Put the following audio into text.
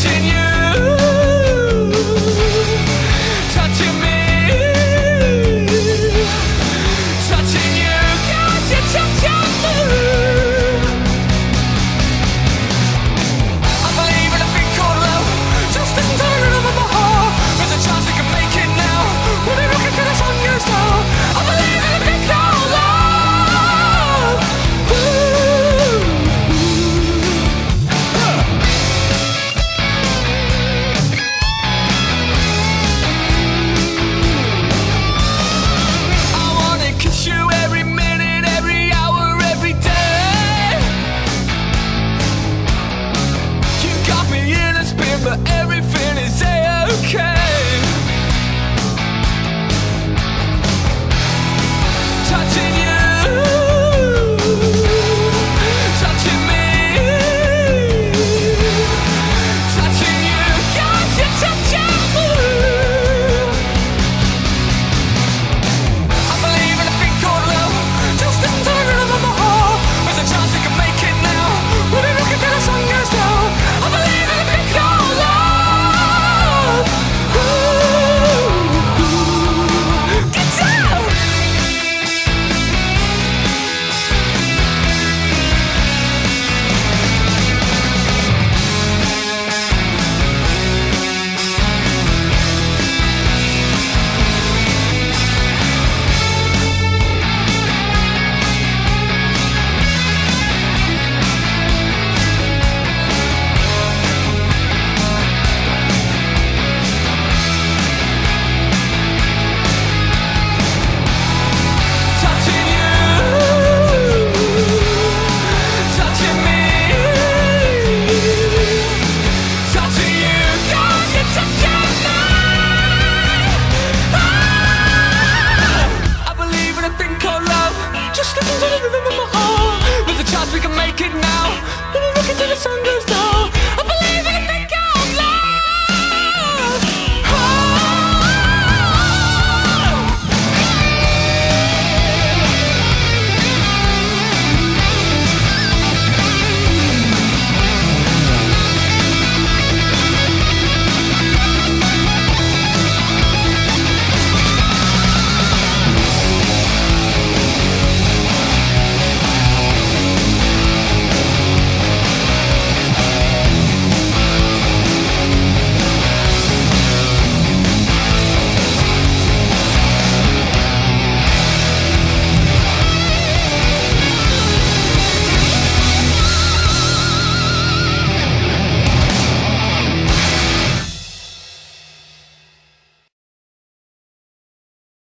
touching you, touching me, touching you, 'cause you're touching me. I believe in a thing called love, just as tired of my heart. There's a chance we can make it now, when we look into the sun goes down. I believe in a thing called love. I wanna kiss you every minute, every hour, every day. You got me in a spin, but